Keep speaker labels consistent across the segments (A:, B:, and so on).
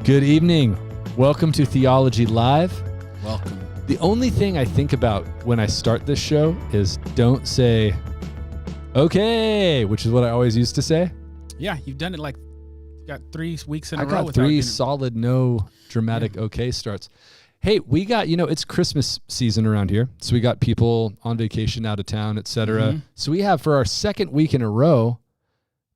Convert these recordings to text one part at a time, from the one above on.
A: Good evening. Welcome to Theology Live.
B: Welcome.
A: The only thing I think about when I start this show is don't say, okay, which is what I always used to say.
B: Yeah, you've done it like, you got 3 weeks in a row.
A: I got 3 solid, no dramatic okay starts. Hey, we got, it's Christmas season around here. So we got people on vacation out of town, etc. Mm-hmm. So we have for our second week in a row,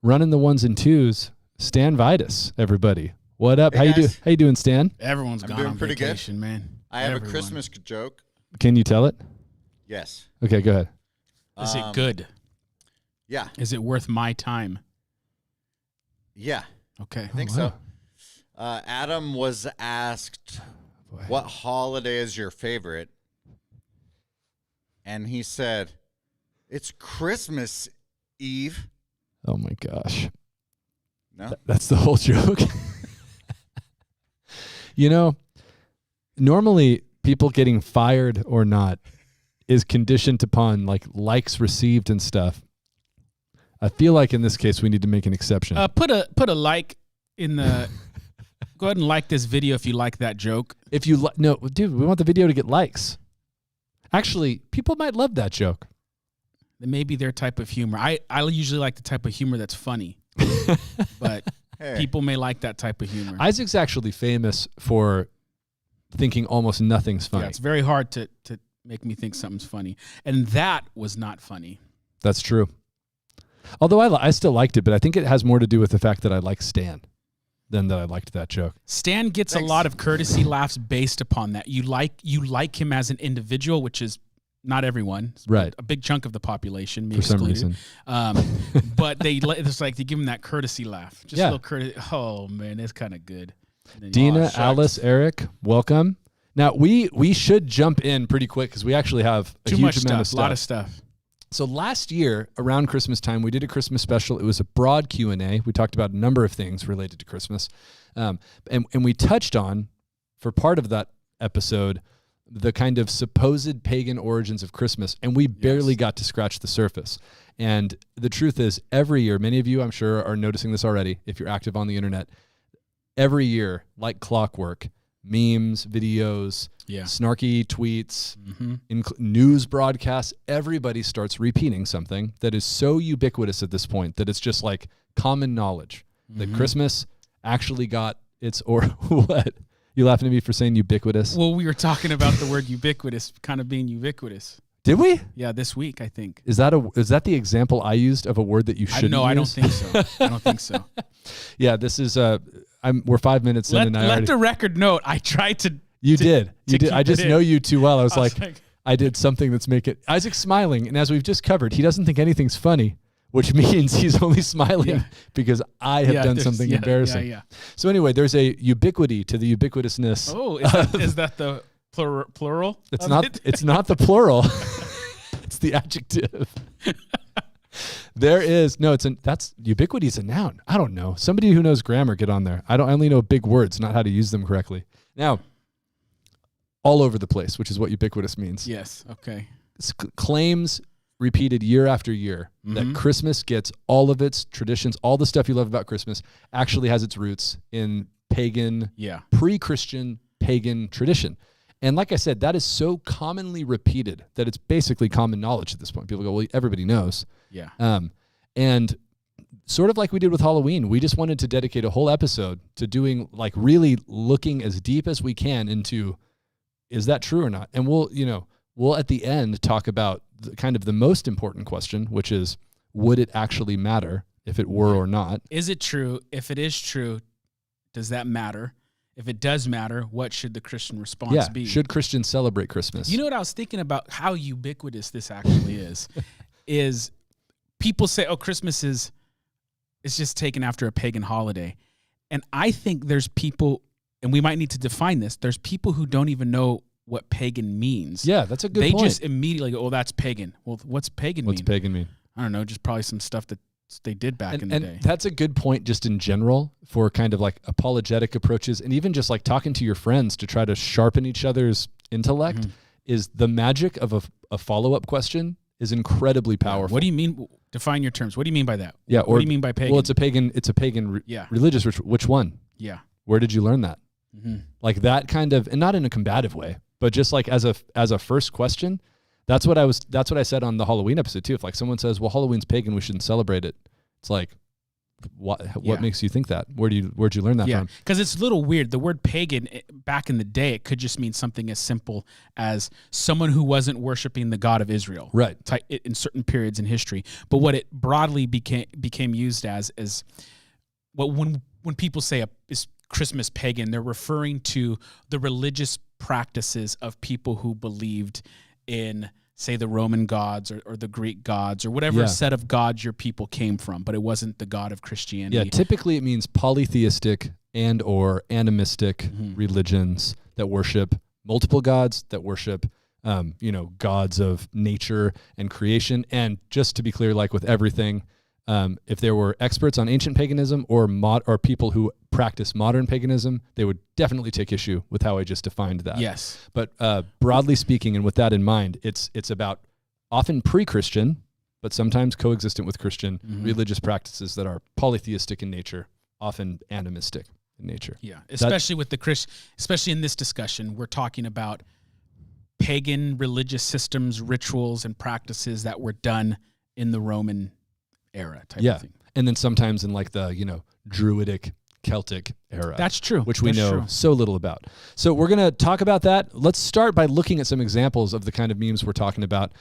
A: running the ones and twos, Stan Vitus, everybody. What up?
C: Hey,
A: How you doing, Stan?
B: Everyone's gone
C: doing
B: on
C: pretty
B: vacation,
C: good.
B: Man.
C: I have a Christmas joke.
A: Can you tell it?
C: Yes.
A: Okay, go ahead.
B: Is it good?
C: Yeah.
B: Is it worth my time?
C: Yeah.
B: Okay.
C: I think so. Adam was asked, what holiday is your favorite? And he said, it's Christmas Eve.
A: Oh, my gosh.
C: No?
A: That's the whole joke. Normally people getting fired or not is conditioned upon likes received and stuff. I feel like in this case we need to make an exception.
B: Put a like in the. Go ahead and like this video if you like that joke.
A: If you no, dude, we want the video to get likes. Actually, people might love that joke.
B: It may be their type of humor. I usually like the type of humor that's funny, but people may like that type of humor.
A: Isaac's actually famous for thinking almost nothing's funny.
B: Yeah, it's very hard to make me think something's funny, and that was not funny.
A: That's true. Although I still liked it, but I think it has more to do with the fact that I like Stan than that I liked that joke.
B: Stan gets a lot of courtesy laughs based upon that. You like him as an individual, which is not everyone,
A: right?
B: A big chunk of the population, me
A: for some
B: excluded.
A: reason.
B: But it's like they give him that courtesy laugh, just a little courtesy. Oh man, it's kind of good.
A: Dina, Alice, Eric, welcome. Now we should jump in pretty quick because we actually have a huge amount of stuff.
B: A lot of stuff.
A: So last year around Christmas time, we did a Christmas special. It was a broad Q&A. We talked about a number of things related to Christmas, and we touched on, for part of that episode, the kind of supposed pagan origins of Christmas, and we barely got to scratch the surface. And the truth is, every year, many of you, I'm sure, are noticing this already if you're active on the internet, every year, like clockwork, memes, videos, snarky tweets, news broadcasts, everybody starts repeating something that is so ubiquitous at this point that it's just like common knowledge that Christmas actually got its, or what? You laughing at me for saying ubiquitous?
B: Well, we were talking about the word ubiquitous kind of being ubiquitous.
A: Did we?
B: Yeah, this week, I think.
A: Is that the example I used of a word that you shouldn't use?
B: No, I don't think so. I don't think so.
A: Yeah, this is we're 5 minutes in, and
B: let the record note. I tried to.
A: You did. I just know you too well. I was like, I did something that's making Isaac's smiling, and as we've just covered, he doesn't think anything's funny, which means he's only smiling because I have done something embarrassing.
B: Yeah.
A: So anyway, there's a ubiquity to the ubiquitousness.
B: Oh, is that the plural?
A: It's not. It's not the plural. It's the adjective. There is that's ubiquity is a noun. I don't know. Somebody who knows grammar, get on there. I only know big words, not how to use them correctly. Now, all over the place, which is what ubiquitous means.
B: Yes. Okay.
A: It's claims repeated year after year that Christmas gets all of its traditions, all the stuff you love about Christmas actually has its roots in pagan, pre-Christian pagan tradition. And like I said, that is so commonly repeated that it's basically common knowledge at this point. People go, well, everybody knows.
B: Yeah.
A: And sort of like we did with Halloween, we just wanted to dedicate a whole episode to doing really looking as deep as we can into, is that true or not? And we'll at the end talk about kind of the most important question, which is, would it actually matter if it were or not?
B: Is it true? If it is true, does that matter? If it does matter, what should the Christian response be?
A: Should Christians celebrate Christmas?
B: You know what I was thinking about how ubiquitous this actually is people say, oh, Christmas is just taken after a pagan holiday. And I think there's people, and we might need to define this, there's people who don't even know what pagan means.
A: Yeah, that's a good point.
B: They just immediately go, oh, that's pagan. Well, what's pagan mean?
A: What's pagan mean?
B: I don't know, just probably some stuff that they did back in the day.
A: That's a good point just in general for kind of like apologetic approaches, and even just like talking to your friends to try to sharpen each other's intellect is the magic of a follow-up question is incredibly powerful.
B: What do you mean? Define your terms. What do you mean by that?
A: Yeah.
B: What do you mean by pagan?
A: Well, it's a pagan religious ritual. Which one?
B: Yeah.
A: Where did you learn that? Like that kind of, and not in a combative way, but just like as a first question. That's what I said on the Halloween episode too. If like someone says, well, Halloween's pagan, we shouldn't celebrate it. It's like, what makes you think that? Where'd you learn that from?
B: Because it's a little weird. The word pagan, back in the day, it could just mean something as simple as someone who wasn't worshiping the God of Israel,
A: right?
B: In certain periods in history. But what it broadly became used as is, well, when people say is Christmas pagan, they're referring to the religious practices of people who believed in, say, the Roman gods or the Greek gods or whatever set of gods your people came from, but it wasn't the God of Christianity.
A: Yeah, typically it means polytheistic and or animistic religions that worship multiple gods, that worship gods of nature and creation. And just to be clear, like with everything, if there were experts on ancient paganism or people who practice modern paganism, they would definitely take issue with how I just defined that.
B: Yes.
A: But broadly speaking, and with that in mind, it's about often pre-Christian, but sometimes coexistent with Christian religious practices that are polytheistic in nature, often animistic in nature.
B: Yeah, especially with especially in this discussion, we're talking about pagan religious systems, rituals, and practices that were done in the Roman era type of thing.
A: And then sometimes in like the, Druidic Celtic era.
B: That's true.
A: Which we know so little about. So we're going to talk about that. Let's start by looking at some examples of the kind of memes we're talking about.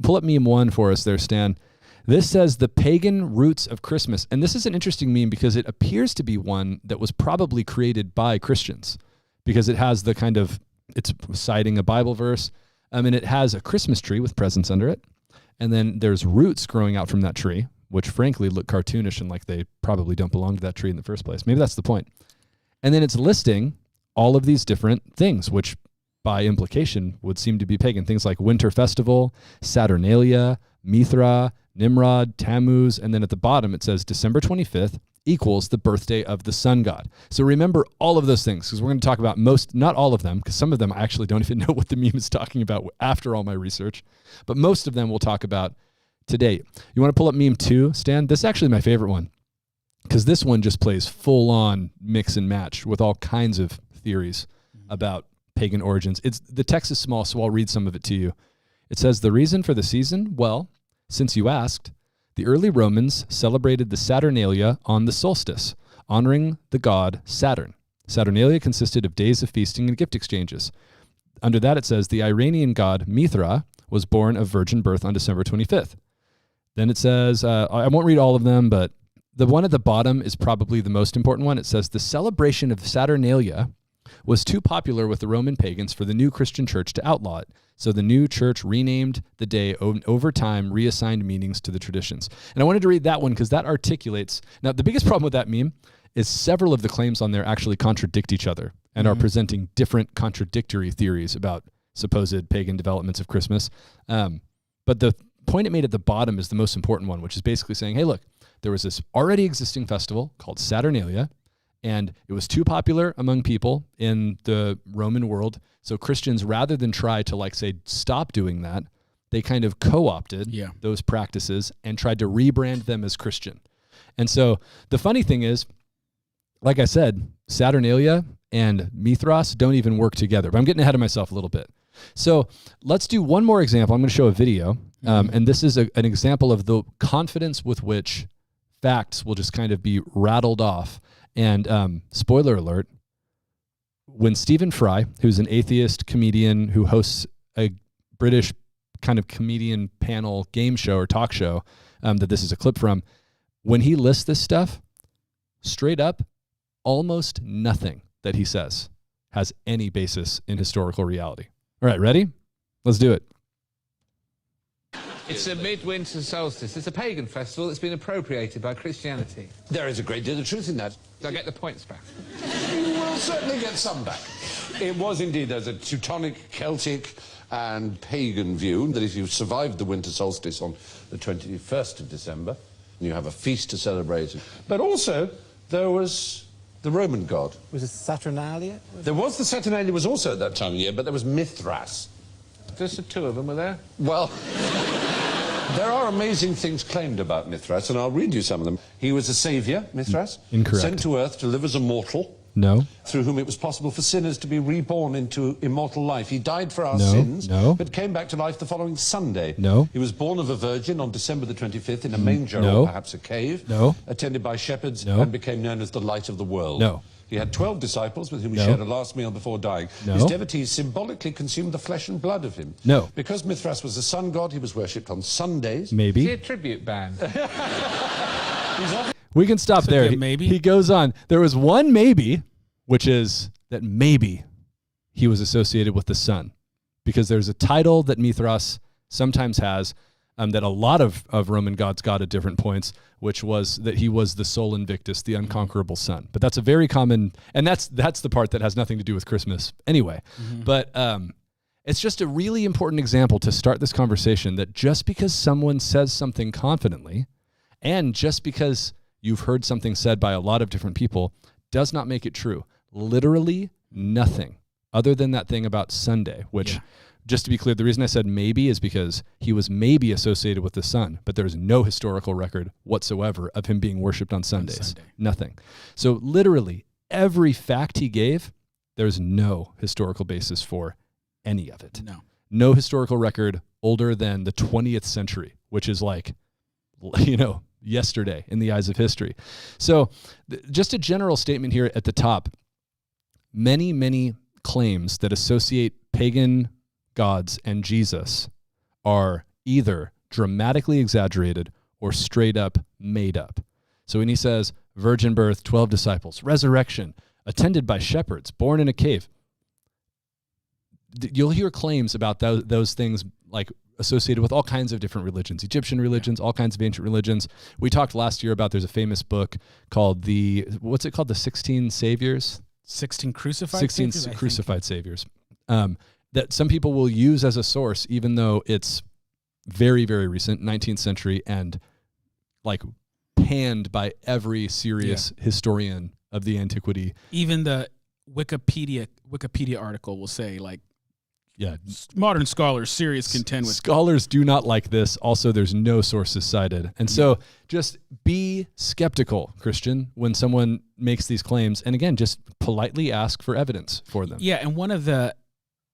A: Pull up meme 1 for us there, Stan. This says the pagan roots of Christmas. And this is an interesting meme because it appears to be one that was probably created by Christians because it has the kind of, it's citing a Bible verse, and it has a Christmas tree with presents under it. And then there's roots growing out from that tree, which frankly look cartoonish and like they probably don't belong to that tree in the first place. Maybe that's the point. And then it's listing all of these different things, which by implication would seem to be pagan. Things like Winter Festival, Saturnalia, Mithra, Nimrod, Tammuz, and then at the bottom it says December 25th equals the birthday of the sun god. So remember all of those things because we're going to talk about not all of them, because some of them I actually don't even know what the meme is talking about after all my research, but most of them we'll talk about today. You want to pull up meme 2, Stan? This is actually my favorite one because this one just plays full on mix and match with all kinds of theories about pagan origins. The text is small, so I'll read some of it to you. It says, the reason for the season? Well, since you asked, the early Romans celebrated the Saturnalia on the solstice, honoring the god Saturn. Saturnalia consisted of days of feasting and gift exchanges. Under that it says, the Iranian god Mithra was born of virgin birth on December 25th. Then it says, I won't read all of them, but the one at the bottom is probably the most important one. It says, the celebration of Saturnalia was too popular with the Roman pagans for the new Christian church to outlaw it. So the new church renamed the day over time, reassigned meanings to the traditions. And I wanted to read that one because that articulates. Now, the biggest problem with that meme is several of the claims on there actually contradict each other and are presenting different contradictory theories about supposed pagan developments of Christmas. But the point it made at the bottom is the most important one, which is basically saying, hey, look, there was this already existing festival called Saturnalia, and it was too popular among people in the Roman world. So Christians, rather than try to like say, stop doing that, they kind of co-opted those practices and tried to rebrand them as Christian. And so the funny thing is, like I said, Saturnalia and Mithras don't even work together, but I'm getting ahead of myself a little bit. So let's do one more example. I'm going to show a video. And this is an example of the confidence with which facts will just kind of be rattled off. And spoiler alert, when Stephen Fry, who's an atheist comedian who hosts a British kind of comedian panel game show or talk show that this is a clip from, when he lists this stuff, straight up, almost nothing that he says has any basis in historical reality. All right, ready? Let's do it.
D: It's a midwinter solstice. It's a pagan festival that's been appropriated by Christianity.
E: There is a great deal of truth in that.
D: Do I get the points back?
E: You will certainly get some back. It was indeed, there's a Teutonic, Celtic and pagan view that if you survived the winter solstice on the 21st of December, you have a feast to celebrate. But also, there was the Roman god.
F: Was it Saturnalia?
E: There was the Saturnalia was also at that time of year, but there was Mithras.
D: Just the two of them were there?
E: Well, there are amazing things claimed about Mithras, and I'll read you some of them. He was a savior, Mithras.
A: Incorrect.
E: Sent to Earth to live as a mortal.
A: No.
E: through whom it was possible for sinners to be reborn into immortal life. He died for our
A: No,
E: sins,
A: no.
E: but came back to life the following Sunday.
A: No.
E: He was born of a virgin on December the 25th in a manger
A: No.
E: or perhaps a cave,
A: No.
E: attended by shepherds,
A: No.
E: and became known as the light of the world.
A: No.
E: He had 12 disciples with whom he
A: No.
E: shared a last meal before dying.
A: No.
E: His devotees symbolically consumed the flesh and blood of him.
A: No.
E: Because Mithras was a sun god, he was worshipped on Sundays.
D: Is he
A: Maybe.
D: a tribute band?
A: We can stop there.
B: good
A: He-
B: maybe.
A: He goes on. There was one maybe, which is that maybe he was associated with the sun, because there's a title that Mithras sometimes has that a lot of Roman gods got at different points, which was that he was the Sol Invictus, the unconquerable sun. But that's a very common, and that's the part that has nothing to do with Christmas anyway. But it's just a really important example to start this conversation that just because someone says something confidently, and just because you've heard something said by a lot of different people, does not make it true. Literally nothing other than that thing about Sunday, which, just to be clear, the reason I said maybe is because he was maybe associated with the sun, but there's no historical record whatsoever of him being worshipped on Sundays.
B: Sunday.
A: Nothing. So literally every fact he gave, there's no historical basis for any of it.
B: No.
A: No historical record older than the 20th century, which is like, yesterday in the eyes of history. So just a general statement here at the top. Many, many claims that associate pagan gods and Jesus are either dramatically exaggerated or straight up made up. So when he says virgin birth, 12 disciples, resurrection, attended by shepherds, born in a cave, you'll hear claims about those things like associated with all kinds of different religions, Egyptian religions, all kinds of ancient religions. We talked last year about there's a famous book called the 16 Saviors?
B: 16 crucified
A: 16
B: saviors, I think.
A: crucified saviors. That some people will use as a source, even though it's very, very recent, 19th century, and like panned by every serious historian of the antiquity.
B: Even the Wikipedia article will say, like,
A: Yeah.
B: modern scholars serious contend with.
A: Scholars do not like this. Also, there's no sources cited. And so just be skeptical, Christian, when someone makes these claims. And again, just politely ask for evidence for them.
B: Yeah, and one of the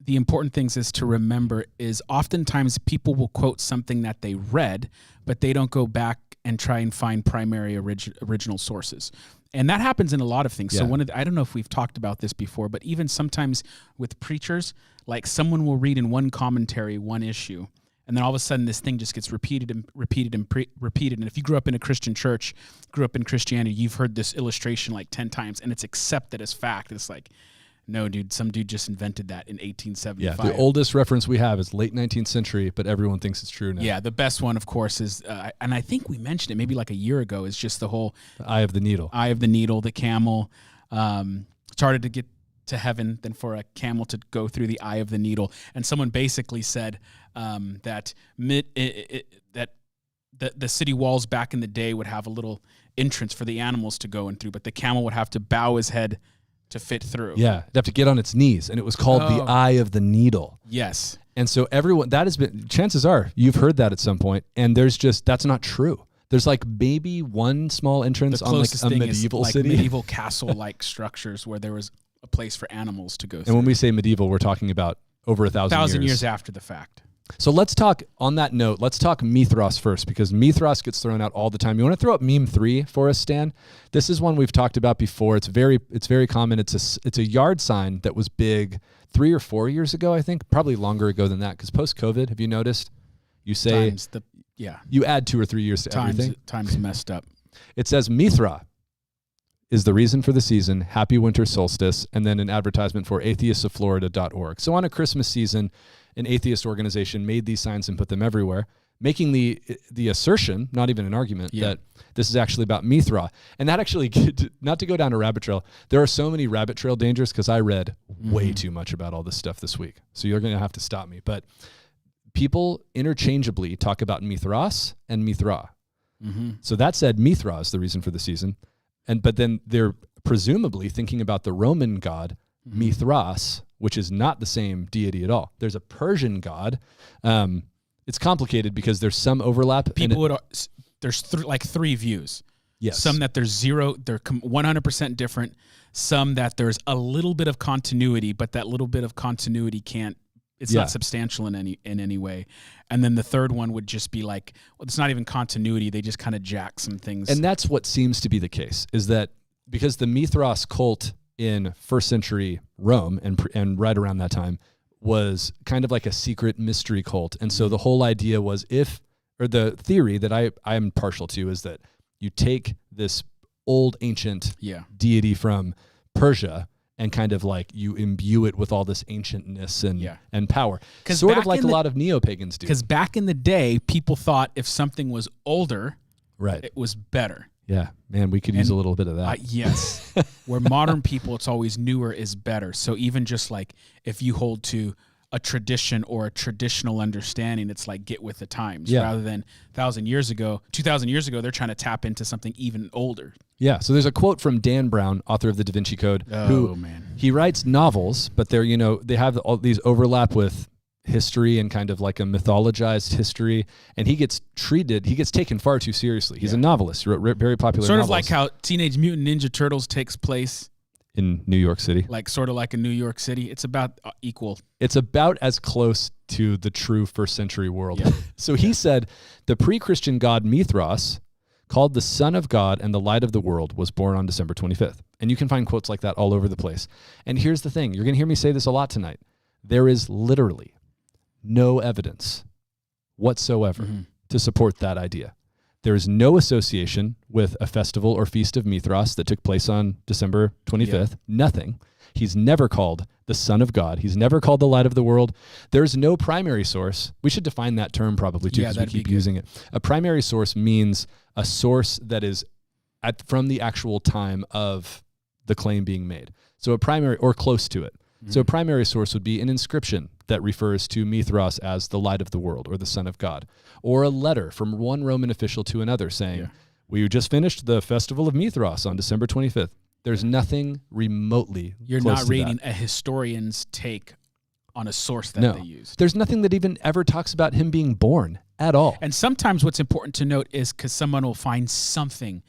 B: important things is to remember is oftentimes people will quote something that they read, but they don't go back and try and find primary original sources. And that happens in a lot of things. So
A: Yeah.
B: I don't know if we've talked about this before, but even sometimes with preachers, like someone will read in one commentary one issue, and then all of a sudden this thing just gets repeated and repeated and repeated. And if you grew up in a Christian church, grew up in Christianity, you've heard this illustration like 10 times, and it's accepted as fact. It's like, no, dude, some dude just invented that in 1875.
A: Yeah, the oldest reference we have is late 19th century, but everyone thinks it's true now.
B: Yeah, the best one, of course, is, and I think we mentioned it maybe like a year ago, is just the whole
A: The Eye of the Needle.
B: eye of the needle, the camel. It's harder to get to heaven than for a camel to go through the eye of the needle. And someone basically said that the city walls back in the day would have a little entrance for the animals to go in through, but the camel would have to bow his head to fit through.
A: Yeah, it'd have to get on its knees, and it was called the Eye of the Needle.
B: Yes.
A: And so everyone, that has been, chances are you've heard that at some point, and that's not true. There's like maybe one small entrance
B: The
A: on like
B: closest
A: a
B: thing
A: medieval
B: is like
A: city.
B: medieval castle-like structures where there was a place for animals to go through.
A: And when we say medieval, we're talking about over 1,000
B: years after the fact.
A: So let's talk, on that note, let's talk Mithras first, because Mithras gets thrown out all the time. You want to throw up meme 3 for us, Stan? This is one we've talked about before. It's very common. It's a yard sign that was big 3 or 4 years ago, I think, probably longer ago than that, because post-COVID, have you noticed? You say you add 2 or 3 years to everything.
B: Time's messed up.
A: It says Mithra is the reason for the season, happy winter solstice, and then an advertisement for atheistsoflorida.org. So on a Christmas season, an atheist organization made these signs and put them everywhere, making the assertion, not even an argument, that this is actually about Mithra. And that actually, not to go down a rabbit trail, there are so many rabbit trail dangers because I read way too much about all this stuff this week. So you're going to have to stop me. But people interchangeably talk about Mithras and Mithra. So that said, Mithra is the reason for the season. But then they're presumably thinking about the Roman god Mithras, which is not the same deity at all. There's a Persian god. It's complicated because there's some overlap.
B: There's 3 views.
A: Yes.
B: Some that they're 100% different. Some that there's a little bit of continuity, but that little bit of continuity it's not substantial in any way. And then the third one would just be like, well, it's not even continuity. They just kind of jack some things.
A: And that's what seems to be the case, is that because the Mithras cult in first century Rome and right around that time was kind of like a secret mystery cult. And so the whole idea was the theory that I am partial to is that you take this old ancient deity from Persia and kind of like you imbue it with all this ancientness and power. Sort of like a lot of neo-pagans do.
B: Because back in the day, people thought if something was older,
A: right,
B: it was better.
A: Yeah, man, we could use a little bit of that.
B: Yes. Where modern people, it's always newer is better. So even just like if you hold to a tradition or a traditional understanding, it's like get with the times rather than 2,000 years ago, they're trying to tap into something even older.
A: Yeah. So there's a quote from Dan Brown, author of the Da Vinci Code, he writes novels, but they have all these overlap with history and kind of like a mythologized history, and he gets taken far too seriously. He's a novelist. He wrote very popular novels.
B: Sort of like how Teenage Mutant Ninja Turtles takes place
A: in New York City.
B: Sort of like in New York City. It's about equal.
A: It's about as close to the true first century world. Yeah. So he said, the pre-Christian god Mithras, called the Son of God and the Light of the World, was born on December 25th. And you can find quotes like that all over the place. And here's the thing. You're going to hear me say this a lot tonight. There is literally no evidence whatsoever to support that idea. There is no association with a festival or feast of Mithras that took place on December 25th. Yeah. Nothing. He's never called the Son of God. He's never called the Light of the World. There's no primary source. We should define that term probably too, because we keep using it. A primary source means a source that is from the actual time of the claim being made. So a primary, or close to it. So a primary source would be an inscription that refers to Mithras as the Light of the World or the Son of God, or a letter from one Roman official to another saying, we just finished the festival of Mithras on December 25th. There's nothing remotely
B: You're
A: close
B: not
A: to
B: reading
A: that.
B: A historian's take on a source that they use.
A: There's nothing that even ever talks about him being born at all.
B: And sometimes what's important to note is because someone will find something.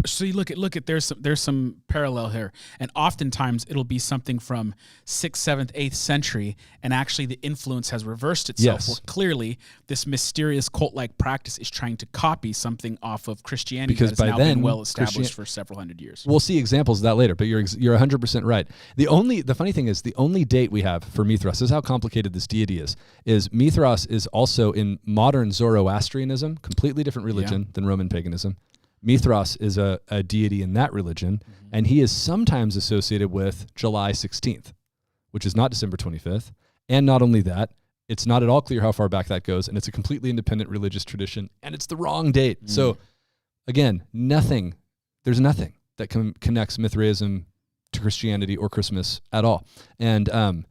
B: So you look at there's some parallel here, and oftentimes it'll be something from 6th, 7th, 8th century, and actually the influence has reversed itself. Where clearly this mysterious cult-like practice is trying to copy something off of Christianity that has now been well established for several hundred years.
A: We'll see examples of that later, but you're 100% right. The funny thing is the only date we have for Mithras, this is how complicated this deity is Mithras is also in modern Zoroastrianism, completely different religion than Roman paganism. Mithras is a deity in that religion, and he is sometimes associated with July 16th, which is not December 25th. And not only that, it's not at all clear how far back that goes, and it's a completely independent religious tradition, and it's the wrong date. So, again, there's nothing that connects Mithraism to Christianity or Christmas at all. And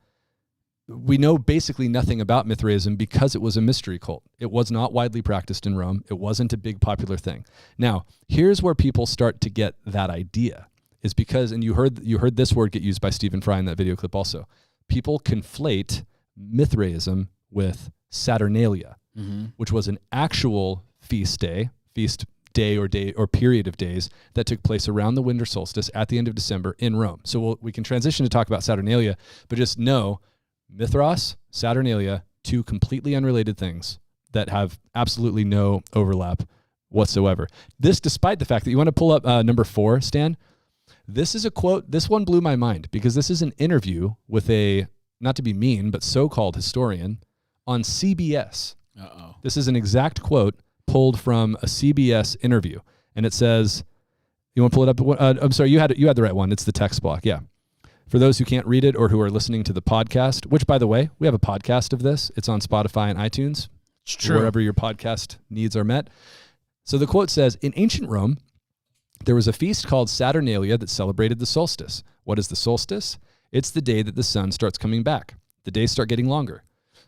A: we know basically nothing about Mithraism because it was a mystery cult. It was not widely practiced in Rome. It wasn't a big popular thing. Now, here's where people start to get that idea, is because, and you heard this word get used by Stephen Fry in that video clip also, people conflate Mithraism with Saturnalia, which was an actual feast day or period of days that took place around the winter solstice at the end of December in Rome. So we can transition to talk about Saturnalia, but just know Mithras, Saturnalia, two completely unrelated things that have absolutely no overlap whatsoever. This, despite the fact that you want to pull up number 4, Stan. This is a quote. This one blew my mind because this is an interview with a, not to be mean, but so-called historian on CBS. This is an exact quote pulled from a CBS interview, and it says, "You want to pull it up?" I'm sorry, you had the right one. It's the text block. Yeah. For those who can't read it or who are listening to the podcast, which, by the way, we have a podcast of this. It's on Spotify and iTunes.
B: It's true.
A: Wherever your podcast needs are met. So the quote says, in ancient Rome, there was a feast called Saturnalia that celebrated the solstice. What is the solstice? It's the day that the sun starts coming back. The days start getting longer.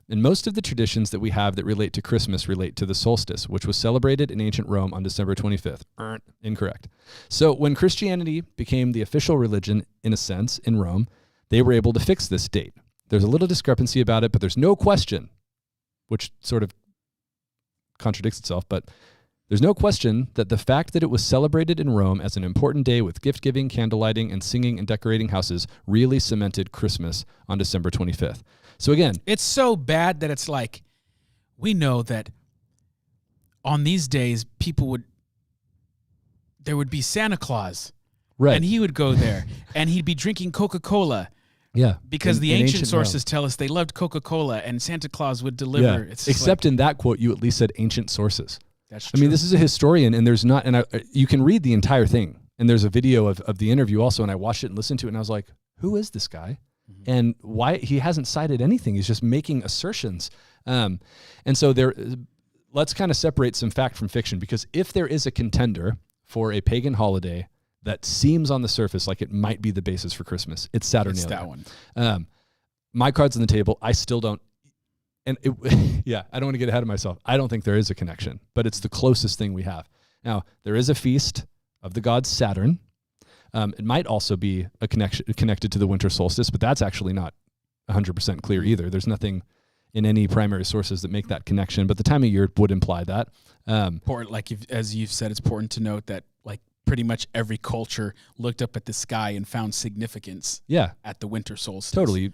A: And most of the traditions that we have that relate to Christmas relate to the solstice, which was celebrated in ancient Rome on December 25th. Incorrect. So when Christianity became the official religion, in a sense, in Rome, they were able to fix this date. There's a little discrepancy about it, but there's no question, which sort of contradicts itself, but There's no question that the fact that it was celebrated in Rome as an important day with gift-giving, candlelighting, and singing and decorating houses really cemented Christmas on December 25th. So again,
B: it's so bad that it's like, we know that on these days, there would be Santa Claus.
A: right.
B: And he would go there and he'd be drinking Coca-Cola.
A: Yeah.
B: Because
A: In
B: the ancient
A: Rome.
B: sources tell us they loved Coca-Cola and Santa Claus would deliver.
A: Yeah.
B: It's just
A: Except in that quote, you at least said ancient sources.
B: that's
A: I
B: true.
A: mean, this is a historian, and there's not, and you can read the entire thing. And there's a video of the interview also, and I watched it and listened to it, and I was like, who is this guy? And why he hasn't cited anything? He's just making assertions. And so let's kind of separate some fact from fiction, because if there is a contender for a pagan holiday that seems on the surface like it might be the basis for Christmas, it's Saturnalia.
B: It's that one.
A: My card's on the table. I still don't. And yeah, I don't want to get ahead of myself. I don't think there is a connection, but it's the closest thing we have. Now, there is a feast of the god Saturn. It might also be a connection connected to the winter solstice, but that's actually not 100% clear either. There's nothing in any primary sources that make that connection, but the time of year would imply that.
B: Important, as you've said, it's important to note that like pretty much every culture looked up at the sky and found significance
A: Yeah,
B: at the winter solstice.
A: totally.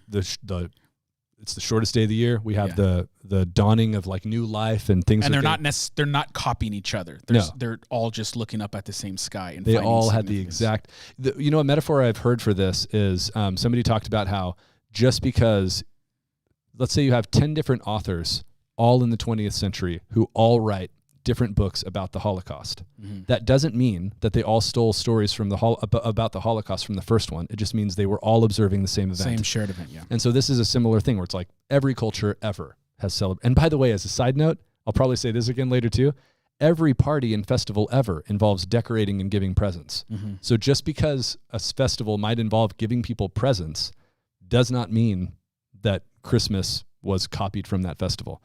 A: It's the shortest day of the year. We have the dawning of like new life and things.
B: And they're not copying each other. They're all just looking up at the same sky. And
A: they
B: finding
A: all had the
B: significance.
A: exact. A metaphor I've heard for this is somebody talked about how just because, let's say you have 10 different authors all in the 20th century who all write different books about the Holocaust.
B: Mm-hmm.
A: That doesn't mean that they all stole stories from about the Holocaust from the first one. It just means they were all observing the same event.
B: Same shared event, yeah.
A: And so this is a similar thing where it's like every culture ever has celebrated. And by the way, as a side note, I'll probably say this again later too, every party and festival ever involves decorating and giving presents.
B: Mm-hmm.
A: So just because a festival might involve giving people presents does not mean that Christmas was copied from that festival.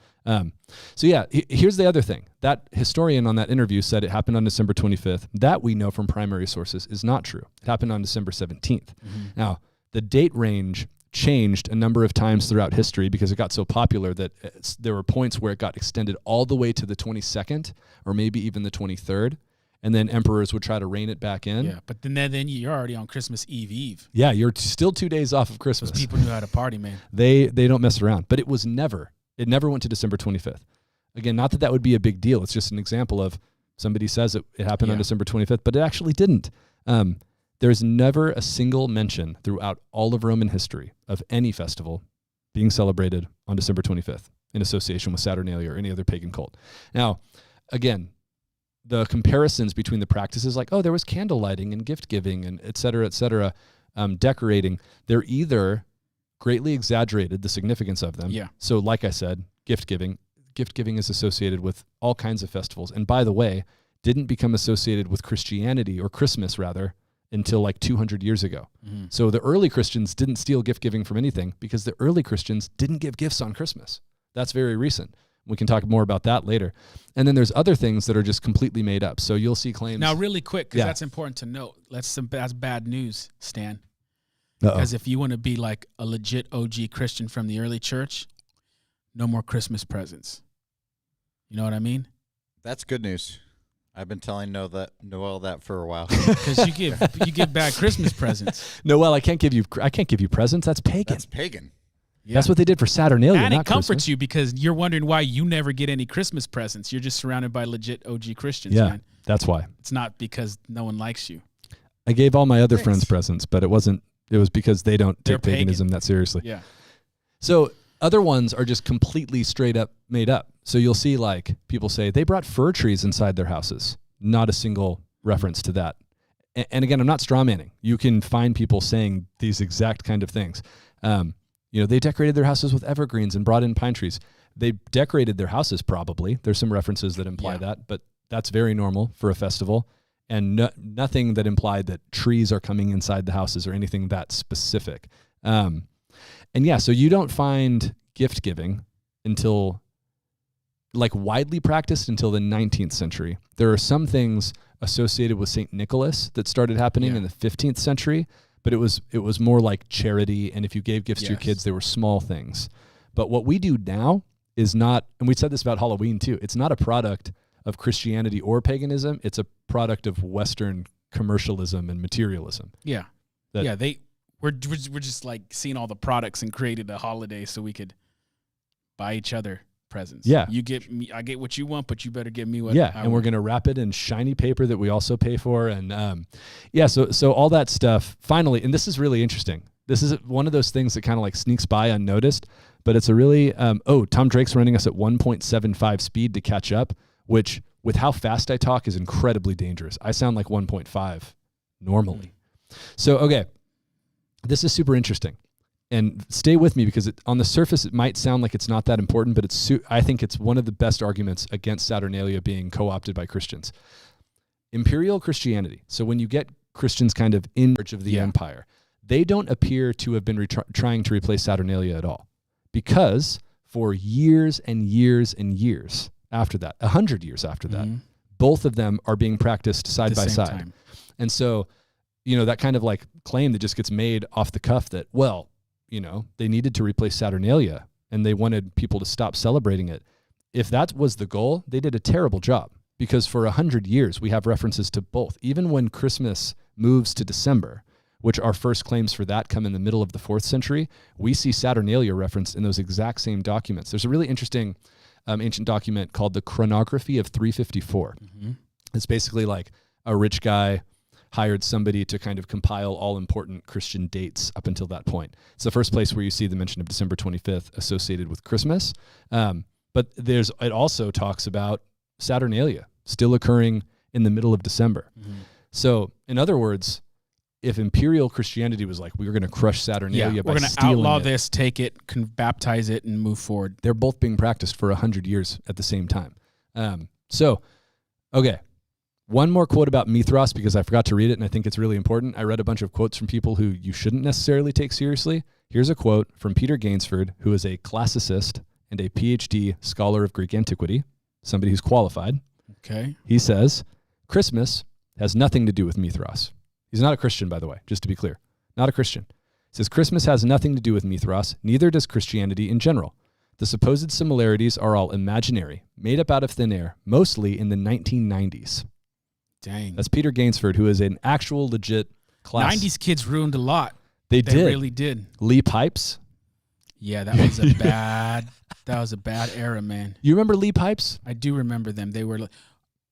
A: So yeah, here's the other thing. That historian on that interview said it happened on December 25th. That we know from primary sources is not true. It happened on December 17th. Mm-hmm. Now, the date range changed a number of times throughout history because it got so popular that there were points where it got extended all the way to the 22nd or maybe even the 23rd. And then emperors would try to rein it back in.
B: Yeah, but then you're already on Christmas Eve.
A: Yeah, you're still 2 days off of Christmas.
B: Those people knew how to party, man.
A: They don't mess around. But it never went to December 25th. Again, not that would be a big deal. It's just an example of somebody says it happened on December 25th, but it actually didn't. There's never a single mention throughout all of Roman history of any festival being celebrated on December 25th in association with Saturnalia or any other pagan cult. Now, again, the comparisons between the practices, like, oh, there was candle lighting and gift giving and et cetera, decorating, they're either greatly exaggerated the significance of them.
B: Yeah.
A: So like I said, gift giving is associated with all kinds of festivals. And by the way, didn't become associated with Christianity or Christmas rather until like 200 years ago. Mm-hmm. So the early Christians didn't steal gift giving from anything because the early Christians didn't give gifts on Christmas. That's very recent. We can talk more about that later. And then there's other things that are just completely made up. So you'll see claims.
B: Now, really quick, because that's important to note. That's bad news, Stan.
A: Uh-oh.
B: Because if you want to be like a legit OG Christian from the early church, no more Christmas presents. You know what I mean?
C: That's good news. I've been telling Noel that for a while.
B: Because you give bad Christmas presents.
A: Noel, I can't give you presents. That's pagan.
C: That's pagan.
B: Yeah.
A: That's what they did for Saturnalia.
B: And
A: not
B: it comforts
A: Christmas.
B: you because you're wondering why you never get any Christmas presents. You're just surrounded by legit OG Christians,
A: Yeah,
B: man.
A: that's why.
B: It's not because no one likes you.
A: I gave all my other friends presents, but it was because they don't
B: They're
A: take paganism
B: pagan.
A: that seriously.
B: Yeah.
A: So other ones are just completely straight up made up. So you'll see like people say they brought fir trees inside their houses. Not a single reference to that. And again, I'm not strawmanning. You can find people saying these exact kind of things. They decorated their houses with evergreens and brought in pine trees. They decorated their houses probably. There's some references that imply that, but that's very normal for a festival. And nothing that implied that trees are coming inside the houses or anything that specific. So you don't find gift giving until like widely practiced until the 19th century. There are some things associated with St. Nicholas that started happening in the 15th century, but it was more like charity. And if you gave gifts to your kids, they were small things. But what we do now is not, and we said this about Halloween too, it's not a product of Christianity or paganism. It's a product of Western commercialism and materialism.
B: Yeah.
A: That-
B: Yeah. We're just like seeing all the products and created a holiday so we could buy each other presents.
A: Yeah.
B: You get me, I get what you want, but you better give me what
A: Yeah,
B: I
A: and we're
B: want.
A: going to wrap it in shiny paper that we also pay for. And so all that stuff, finally, and this is really interesting. This is one of those things that kind of like sneaks by unnoticed, but it's a really, Tom Drake's running us at 1.75 speed to catch up, which with how fast I talk is incredibly dangerous. I sound like 1.5 normally. So, okay, this is super interesting. And stay with me because on the surface, it might sound like it's not that important, but I think it's one of the best arguments against Saturnalia being co-opted by Christians. Imperial Christianity. So when you get Christians kind of in charge of the empire, they don't appear to have been trying to replace Saturnalia at all, because for years and years and years after that, 100 years after that, both of them are being practiced side by side.
B: Time.
A: And so, that kind of like claim that just gets made off the cuff that, well, they needed to replace Saturnalia and they wanted people to stop celebrating it. If that was the goal, they did a terrible job, because for 100 years we have references to both. Even when Christmas moves to December, which our first claims for that come in the middle of the 4th century, we see Saturnalia referenced in those exact same documents. There's a really interesting ancient document called the Chronography of 354. It's basically like a rich guy hired somebody to kind of compile all important Christian dates up until that point. It's the first place where you see the mention of December 25th associated with Christmas. But it also talks about Saturnalia still occurring in the middle of December. So in other words, if imperial Christianity was like, we were going to crush Saturnalia by
B: we're going to
A: stealing
B: outlaw
A: it,
B: this, take it, baptize it, and move forward.
A: they're both being practiced for 100 years at the same time. Okay. One more quote about Mithras, because I forgot to read it, and I think it's really important. I read a bunch of quotes from people who you shouldn't necessarily take seriously. Here's a quote from Peter Gainsford, who is a classicist and a PhD scholar of Greek antiquity, somebody who's qualified.
B: Okay.
A: He says, Christmas has nothing to do with Mithras. He's not a Christian, by the way, just to be clear. Not a Christian. He says, Christmas has nothing to do with Mithras, neither does Christianity in general. The supposed similarities are all imaginary, made up out of thin air, mostly in the 1990s.
B: Dang.
A: That's Peter Gainsford, who is an actual legit class.
B: 90s kids ruined a lot.
A: They
B: They
A: did.
B: really did.
A: Lee Pipes.
B: Yeah, that was a bad era, man.
A: You remember Lee Pipes?
B: I do remember them. They were like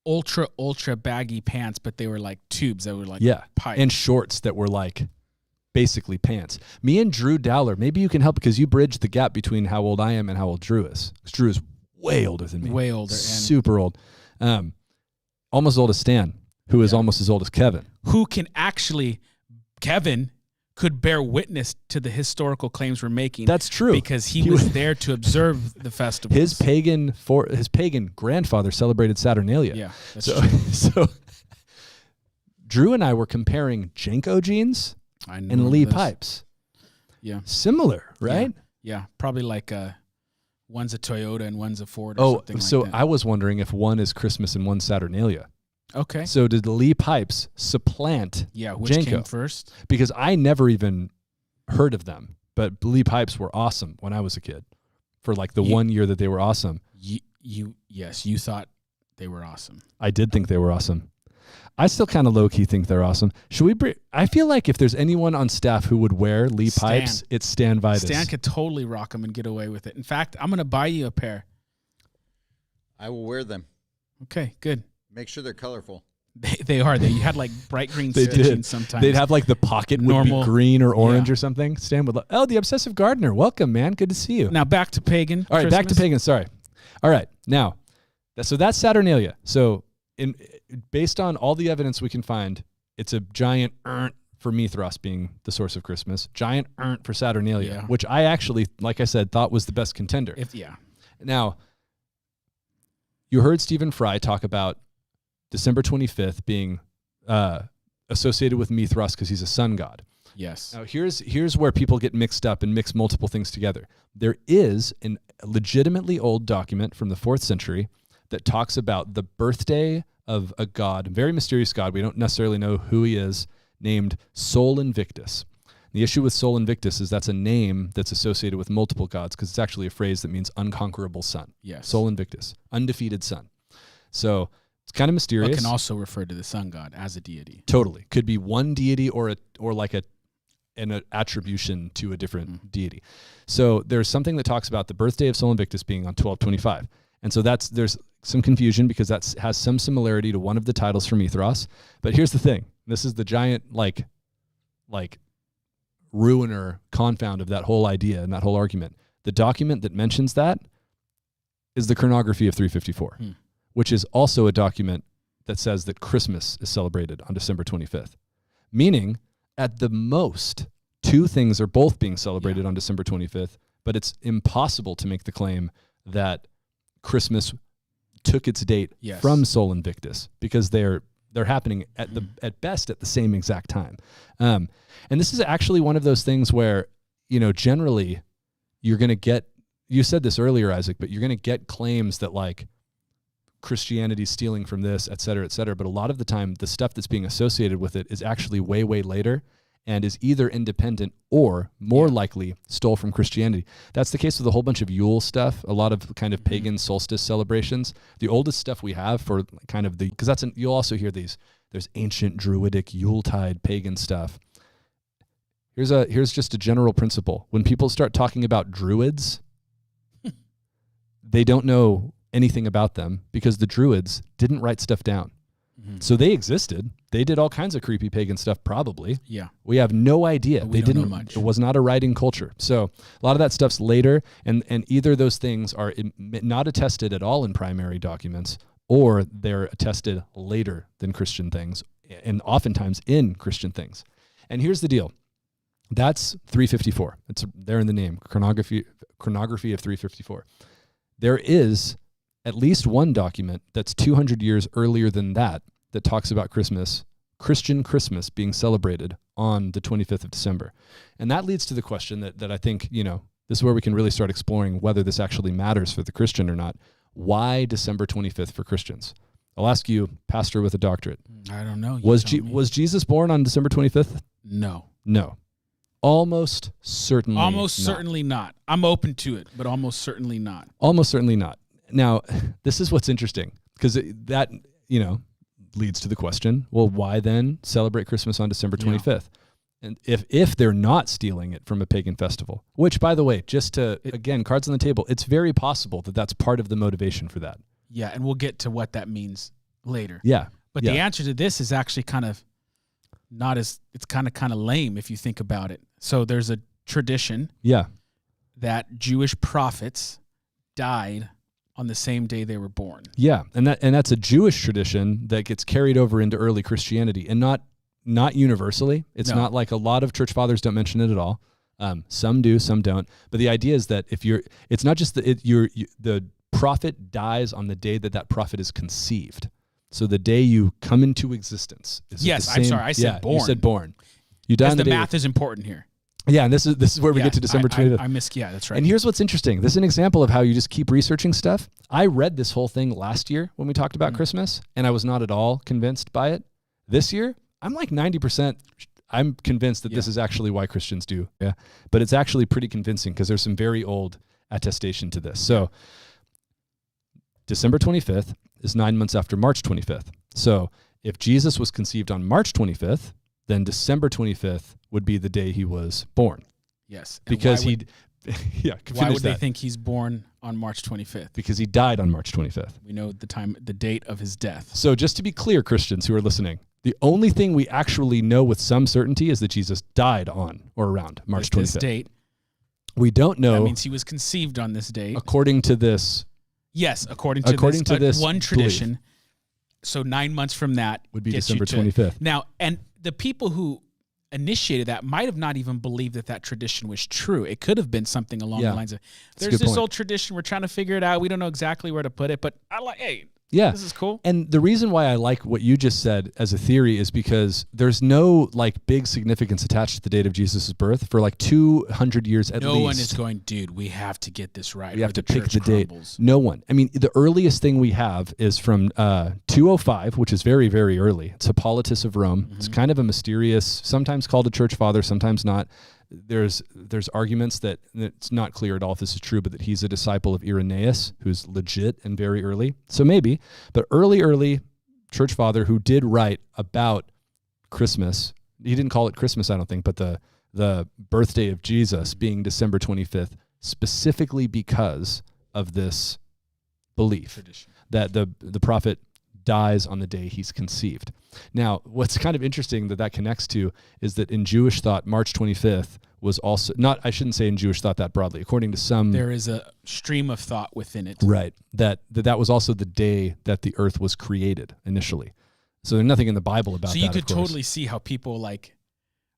B: ultra baggy pants, but they were like tubes that were like pipes.
A: And shorts that were like basically pants. Me and Drew Dowler, maybe you can help because you bridged the gap between how old I am and how old Drew is. 'Cause Drew is way older than me.
B: Way older.
A: Super old. Almost as old as Stan, who is almost as old as Kevin.
B: Who can actually, Kevin could bear witness to the historical claims we're making.
A: That's true.
B: Because he was there to observe the festival.
A: His pagan grandfather celebrated Saturnalia.
B: Yeah, that's
A: So,
B: true.
A: so Drew and I were comparing Jenko jeans
B: I know
A: and Lee
B: this.
A: Pipes.
B: Yeah.
A: Similar, right?
B: Yeah. Probably like one's a Toyota and one's a Ford or something
A: so
B: like that.
A: I was wondering if one is Christmas and one's Saturnalia.
B: Okay.
A: So did Lee Pipes supplant
B: Yeah, which
A: Jenko?
B: came first?
A: Because I never even heard of them, but Lee Pipes were awesome when I was a kid for like the 1 year that they were awesome.
B: You thought they were awesome.
A: I did think they were awesome. I still kind of low-key think they're awesome. Should we I feel like if there's anyone on staff who would wear Lee Pipes, it's Stan Vitus.
B: Stan could totally rock them and get away with it. In fact, I'm going to buy you a pair.
C: I will wear them.
B: Okay, good.
C: Make sure they're colorful.
B: They are. They had like bright green
A: They
B: stitching
A: did.
B: sometimes.
A: They'd have like the pocket
B: Normal.
A: would be green or orange
B: Yeah.
A: or something. Stan would the Obsessive Gardener. Welcome, man. Good to see you.
B: Now back to pagan.
A: All right, back to
B: Christmas.
A: pagan. Sorry. All right, now, so that's Saturnalia. So, based on all the evidence we can find, it's a giant urn for Mithras being the source of Christmas, giant urn for Saturnalia,
B: Yeah.
A: which I actually, like I said, thought was the best contender. Now, you heard Stephen Fry talk about December 25th being associated with Mithras because he's a sun god.
B: Yes.
A: Now, here's where people get mixed up and mix multiple things together. There is a legitimately old document from the 4th century that talks about the birthday of a god, a very mysterious god, we don't necessarily know who he is, named Sol Invictus. The issue with Sol Invictus is that's a name that's associated with multiple gods because it's actually a phrase that means unconquerable sun.
B: Yes.
A: Sol Invictus, undefeated sun. So it's kind of mysterious.
B: But can also refer to the sun god as a deity.
A: Totally. Could be one deity or like an attribution to a different deity. So there's something that talks about the birthday of Sol Invictus being on 12/25. And so there's some confusion because that has some similarity to one of the titles from Mithras. But here's the thing. This is the giant like ruiner confound of that whole idea and that whole argument. The document that mentions that is the chronography of 354, which is also a document that says that Christmas is celebrated on December 25th. Meaning, at the most, two things are both being celebrated on December 25th, but it's impossible to make the claim that Christmas took its date from Sol Invictus because they're happening at best at the same exact time. And this is actually one of those things where, generally you're going to get, you said this earlier, Isaac, but you're going to get claims that like Christianity's stealing from this, et cetera, but a lot of the time the stuff that's being associated with it is actually way, way later and is either independent or more likely stole from Christianity. That's the case with a whole bunch of Yule stuff, a lot of kind of pagan solstice celebrations. The oldest stuff we have for kind of because you'll also hear there's ancient Druidic Yuletide pagan stuff. Here's just a general principle. When people start talking about Druids, they don't know anything about them because the Druids didn't write stuff down. So they existed. They did all kinds of creepy pagan stuff, probably. Yeah. We have no idea.
B: They didn't know much.
A: It was not a writing culture. So a lot of that stuff's later, and either those things are not attested at all in primary documents, or they're attested later than Christian things, and oftentimes in Christian things. And here's the deal. That's 354. It's there in the name, chronography of 354. There is at least one document that's 200 years earlier than that talks about Christian Christmas being celebrated on the 25th of December. And that leads to the question that I think, this is where we can really start exploring whether this actually matters for the Christian or not. Why December 25th for Christians? I'll ask you, pastor with a doctorate.
B: I don't know.
A: Was Jesus born on December 25th?
B: No.
A: Almost certainly
B: certainly not. I'm open to it, but almost certainly not.
A: Almost certainly not. Now, this is what's interesting, because that, leads to the question, well, why then celebrate Christmas on December 25th? Yeah. And if they're not stealing it from a pagan festival, which, by the way, again, cards on the table, it's very possible that that's part of the motivation for that.
B: Yeah, and we'll get to what that means later.
A: Yeah.
B: But the answer to this is actually kind of it's kind of lame if you think about it. So there's a tradition that Jewish prophets died on the same day they were born. Yeah, and that's a Jewish tradition that gets carried over into early Christianity, and not universally. It's not like a lot of church fathers don't mention it at all. Some do, some don't. But the idea is that it's not just the prophet dies on the day that prophet is conceived. So the day you come into existence. I'm sorry, I said born. You said born. You die on the math is important here. Yeah, and this is where we get to December 25th. That's right. And here's what's interesting. This is an example of how you just keep researching stuff. I read this whole thing last year when we talked about Christmas, and I was not at all convinced by it. This year, I'm like 90%. I'm convinced that this is actually why Christians do. Yeah, but it's actually pretty convincing because there's some very old attestation to this. So December 25th is 9 months after March 25th. So if Jesus was conceived on March 25th, then December 25th would be the day he was born. Yes. And because why would they think he's born on March 25th? Because he died on March 25th. We know the date of his death. So just to be clear, Christians who are listening, the only thing we actually know with some certainty is that Jesus died on or around March 25th. This date. We don't know. That means he was conceived on this date. According to this. Yes, according to this one tradition. Belief. So 9 months from that would be December 25th. Now, and the people who initiated that might have not even believed that tradition was true. It could have been something along the lines of, there's this old tradition, we're trying to figure it out. We don't know exactly where to put it, but this is cool. And the reason why I like what you just said as a theory is because there's no big significance attached to the date of Jesus' birth for 200 years at least. No one is going, dude, we have to get this right. We have to pick the date. No one. I mean, the earliest thing we have is from 205, which is very, very early. It's Hippolytus of Rome. Mm-hmm. It's kind of a mysterious, sometimes called a church father, sometimes not.
A: there's arguments that it's not clear at all if this is true, but that he's a disciple of Irenaeus, who's legit and very early. So maybe, but early church father who did write about Christmas. He didn't call it Christmas, I don't think, but the birthday of Jesus being December 25th, specifically because of this belief
B: Tradition.
A: that the prophet dies on the day he's conceived. Now, what's kind of interesting that connects to is that in Jewish thought, March 25th was also not, I shouldn't say in Jewish thought that broadly, according to some.
B: There is a stream of thought within it.
A: Right. That was also the day that the earth was created initially. So there's nothing in the Bible about that.
B: So you could totally see how people like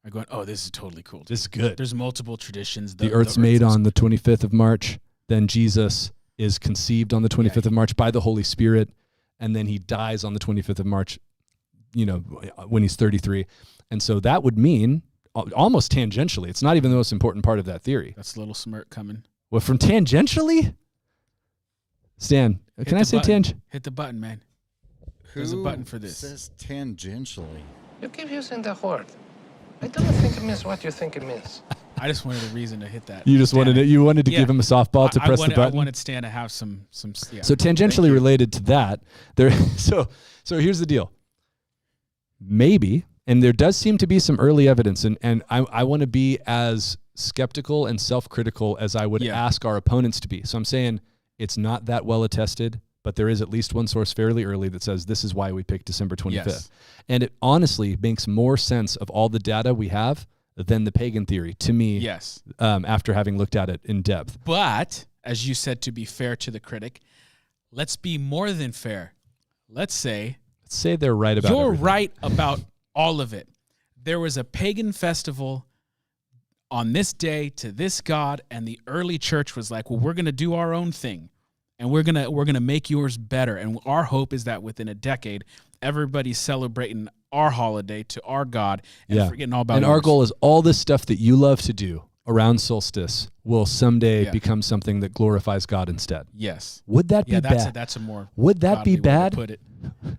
B: are going, oh, this is totally cool.
A: This is good.
B: There's multiple traditions.
A: The earth's made on the 25th of March. Then Jesus is conceived on the 25th of March by the Holy Spirit. And then he dies on the 25th of March, when he's 33. And so that would mean, almost tangentially, it's not even the most important part of that theory.
B: That's a little smirk coming.
A: Well, from tangentially? Stan, can I say tangent?
B: Hit the button, man. There's a button for this.
C: Says tangentially.
F: You keep using the word. I don't think it means what you think it means.
B: I just wanted a reason to hit that.
A: You just wanted it. You wanted to give him a softball to press the button.
B: I wanted Stan to have some. Yeah.
A: So tangentially related to that, there. So here's the deal. Maybe, and there does seem to be some early evidence, and I want to be as skeptical and self-critical as I would ask our opponents to be. So I'm saying it's not that well attested, but there is at least one source fairly early that says this is why we picked December 25th. Yes. And it honestly makes more sense of all the data we have than the pagan theory to me.
B: Yes.
A: After having looked at it in depth.
B: But as you said, to be fair to the critic, let's be more than fair. Let's say
A: they're right about
B: you're
A: everything.
B: right about all of it. There was a pagan festival on this day to this god, and the early church was like, well, we're going to do our own thing, and we're gonna make yours better. And our hope is that within a decade, everybody's celebrating our holiday to our God and forgetting all about
A: And
B: yours.
A: our goal is all this stuff that you love to do around solstice will someday become something that glorifies God instead.
B: Yes.
A: Would that be bad?
B: That's a more
A: Would that be
B: godly way to
A: bad?
B: put it.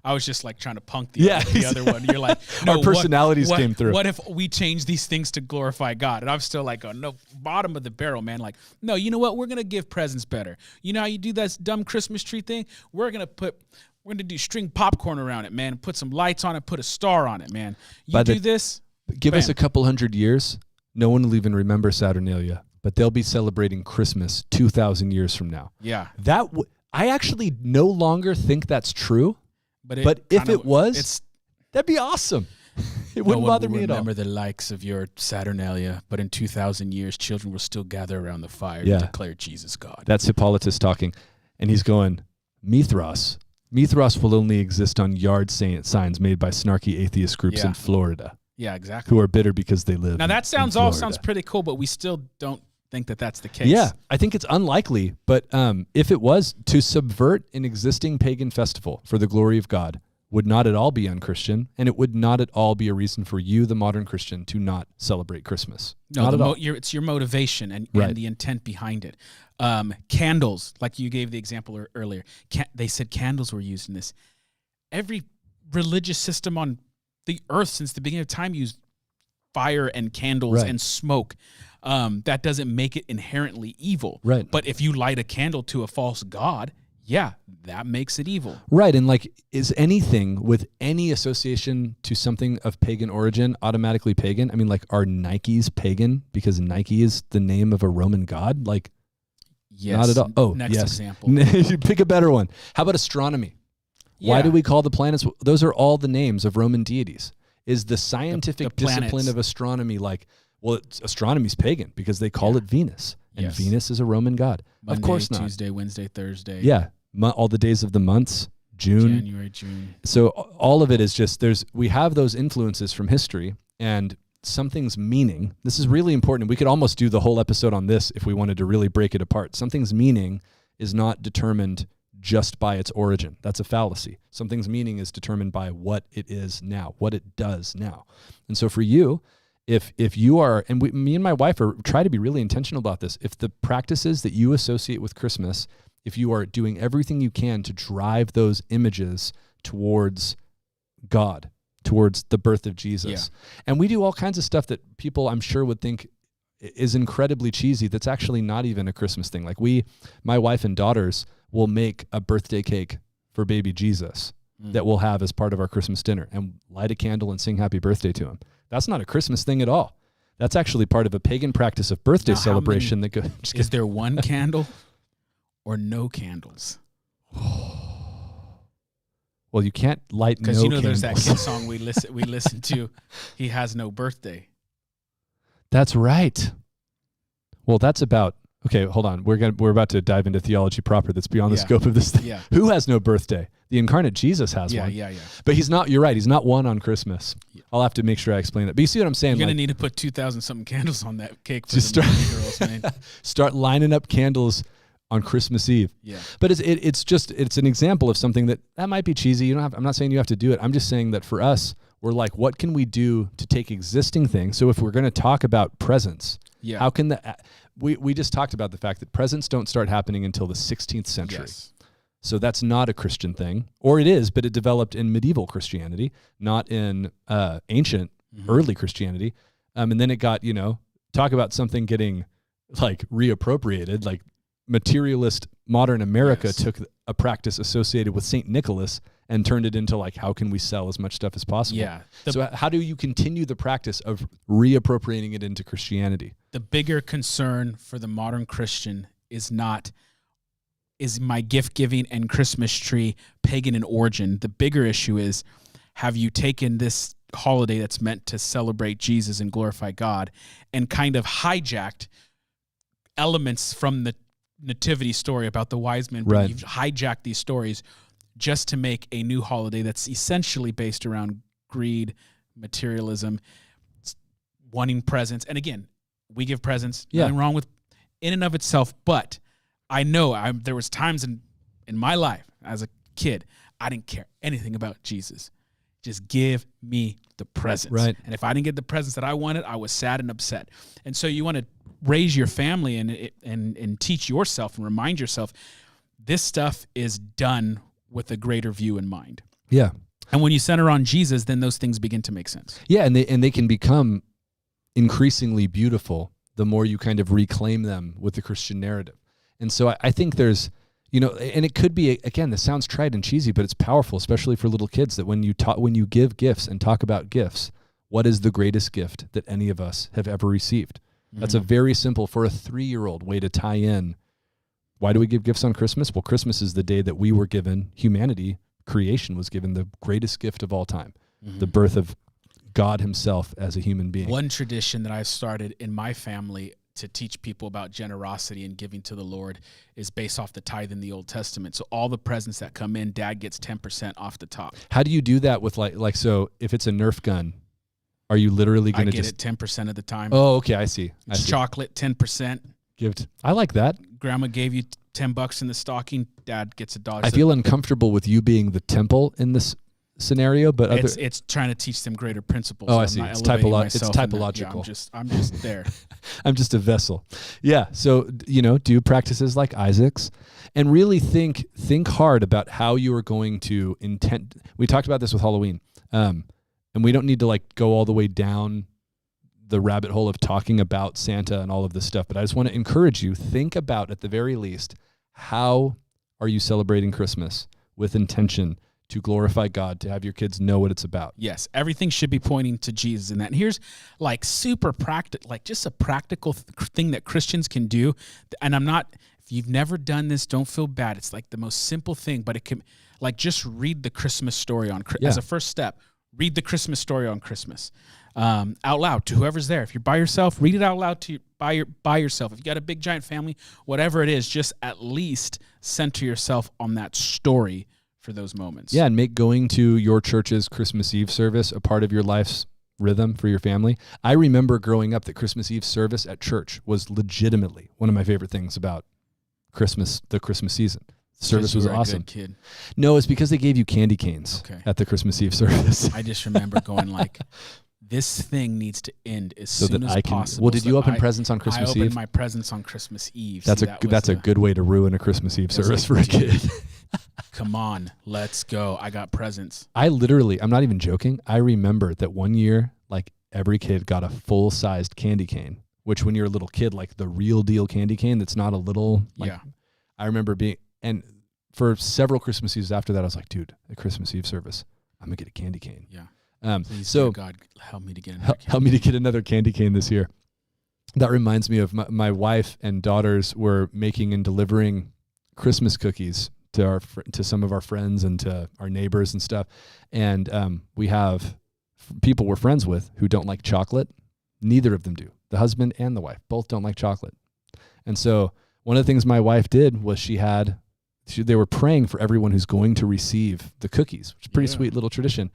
B: I was just like trying to punk the other one. You're like, no,
A: our personalities came through.
B: What if we change these things to glorify God? And I'm still like, oh, no, bottom of the barrel, man. Like, no, you know what? We're going to give presents better. You know how you do that dumb Christmas tree thing? We're going to do string popcorn around it, man. Put some lights on it, put a star on it, man. Give
A: us a couple hundred years, no one will even remember Saturnalia, but they'll be celebrating Christmas 2,000 years from now.
B: Yeah.
A: I actually no longer think that's true. But if it was, that'd be awesome. It wouldn't bother me at all.
B: Remember the likes of your Saturnalia, but in 2,000 years, children will still gather around the fire to declare Jesus God.
A: That's Hippolytus talking, and he's going, Mithras. Mithras will only exist on yard signs made by snarky atheist groups in Florida.
B: Yeah, exactly.
A: Who are bitter because they live.
B: Now that sounds pretty cool, but we still don't think that that's the case.
A: Yeah, I think it's unlikely, but if it was, to subvert an existing pagan festival for the glory of God would not at all be unchristian, and it would not at all be a reason for you, the modern Christian, to not celebrate Christmas.
B: No, it's your motivation and the intent behind it. Candles, like you gave the example earlier, they said candles were used in this. Every religious system on the earth since the beginning of time used fire and candles and smoke. That doesn't make it inherently evil.
A: Right.
B: But if you light a candle to a false god, that makes it evil.
A: Right. And is anything with any association to something of pagan origin automatically pagan? I mean, are Nikes pagan because Nike is the name of a Roman god?
B: Yes.
A: Not at all. Oh,
B: next
A: yes.
B: example.
A: Pick a better one. How about astronomy? Yeah. Why do we call the planets? Those are all the names of Roman deities. Is the scientific discipline of astronomy astronomy's pagan because they call it Venus, and Venus is a Roman god.
B: Monday,
A: of course not.
B: Tuesday, Wednesday, Thursday.
A: Yeah, all the days of the months, January, June. So all of it is just we have those influences from history, and something's meaning. This is really important. We could almost do the whole episode on this if we wanted to really break it apart. Something's meaning is not determined just by its origin. That's a fallacy. Something's meaning is determined by what it is now, what it does now. And so for you, if you are, and me and my wife try to be really intentional about this, if the practices that you associate with Christmas, if you are doing everything you can to drive those images towards God, towards the birth of Jesus, and we do all kinds of stuff that people I'm sure would think is incredibly cheesy that's actually not even a Christmas thing. Like my wife and daughters will make a birthday cake for baby Jesus that we'll have as part of our Christmas dinner and light a candle and sing happy birthday to him. That's not a Christmas thing at all. That's actually part of a pagan practice of birthday celebration that goes.
B: Is there one candle or no candles?
A: Well, you can't light no
B: Because
A: candles.
B: there's that kid song we listen to. He has no birthday.
A: That's right. Well, that's about. Okay, hold on. We're about to dive into theology proper. That's beyond the scope of this thing.
B: Yeah.
A: Who has no birthday? The incarnate Jesus has one.
B: Yeah.
A: But he's not. You're right. He's not one on Christmas. Yeah. I'll have to make sure I explain that. But you see what I'm saying?
B: You're gonna need to put 2,000 something candles on that cake for
A: just
B: the girls, man.
A: Start lining up candles on Christmas Eve.
B: Yeah.
A: But it's an example of something that might be cheesy. I'm not saying you have to do it. I'm just saying that for us, we're like, what can we do to take existing things? So if we're going to talk about presents, how can we just talked about the fact that presents don't start happening until the 16th century.
B: Yes.
A: So that's not a Christian thing, or it is, but it developed in medieval Christianity, not in ancient early Christianity. And then it got, talk about something getting like reappropriated, like materialist modern America took a practice associated with St. Nicholas and turned it into like, how can we sell as much stuff as possible?
B: Yeah.
A: So how do you continue the practice of reappropriating it into Christianity?
B: The bigger concern for the modern Christian is my gift giving and Christmas tree pagan in origin. The bigger issue is, have you taken this holiday that's meant to celebrate Jesus and glorify God and kind of hijacked elements from the nativity story about the wise men?
A: Right.
B: You've hijacked these stories just to make a new holiday that's essentially based around greed, materialism, wanting presents. And again, we give presents, nothing wrong with in and of itself, but I know there was times in my life as a kid, I didn't care anything about Jesus. Just give me the presents.
A: Right.
B: And if I didn't get the presents that I wanted, I was sad and upset. And so you want to raise your family and teach yourself and remind yourself this stuff is done with a greater view in mind.
A: Yeah.
B: And when you center on Jesus, then those things begin to make sense.
A: Yeah, and they can become increasingly beautiful the more you kind of reclaim them with the Christian narrative. And so I think there's, and it could be, again, this sounds trite and cheesy, but it's powerful, especially for little kids, that when you give gifts and talk about gifts, what is the greatest gift that any of us have ever received? That's a very simple, for a 3-year-old, way to tie in. Why do we give gifts on Christmas? Well, Christmas is the day that we were given, humanity, creation was given the greatest gift of all time, the birth of God himself as a human being.
B: One tradition that I've started in my family to teach people about generosity and giving to the Lord is based off the tithe in the Old Testament. So all the presents that come in, Dad gets 10% off the top.
A: How do you do that with like so if it's a Nerf gun, are you literally going to just...
B: I get it 10% of the time.
A: Oh, okay, I see.
B: Chocolate, 10%.
A: I like that.
B: Grandma gave you $10 in the stocking. Dad gets $1.
A: I feel uncomfortable with you being the temple in this scenario, but
B: it's trying to teach them greater principles.
A: Oh, I see. It's typological.
B: Yeah, I'm just there.
A: I'm just a vessel. Yeah. So, do practices like Isaac's and really think hard about how you are going to intend. We talked about this with Halloween. And we don't need to like go all the way down the rabbit hole of talking about Santa and all of this stuff, but I just want to encourage you, think about, at the very least, how are you celebrating Christmas with intention to glorify God, to have your kids know what it's about.
B: Yes, everything should be pointing to Jesus in that. And here's like super practical, like just a practical thing that Christians can do. And if you've never done this, don't feel bad. It's like the most simple thing, but it can, like, just read the Christmas story as a first step. Read the Christmas story on Christmas out loud to whoever's there. If you're by yourself, read it out loud by yourself. If you got a big giant family, whatever it is, just at least center yourself on that story for those moments.
A: Yeah, and make going to your church's Christmas Eve service a part of your life's rhythm for your family. I remember growing up that Christmas Eve service at church was legitimately one of my favorite things about the Christmas season. Service was awesome.
B: Good kid.
A: No, it's because they gave you candy canes at the Christmas Eve service.
B: I just remember going like, this thing needs to end as soon as possible.
A: Well, did you open presents on Christmas Eve?
B: I opened my presents on Christmas Eve.
A: That's a good way to ruin a Christmas Eve service for a kid.
B: Come on, let's go. I got presents.
A: I'm not even joking. I remember that one year, like, every kid got a full-sized candy cane which when you're a little kid, like the real deal candy cane that's not a little, like,
B: Yeah.
A: I remember and for several Christmas Eves after that, I was like, dude, at Christmas Eve service, I'm going to get a candy cane.
B: Yeah. Please,
A: So
B: dear God, help me to get another
A: help me to get another candy cane this year. That reminds me of my wife and daughters were making and delivering Christmas cookies to some of our friends and to our neighbors and stuff. And we have people we're friends with who don't like chocolate. Neither of them do. The husband and the wife both don't like chocolate. And so one of the things my wife did was they were praying for everyone who's going to receive the cookies, which is a pretty sweet little tradition.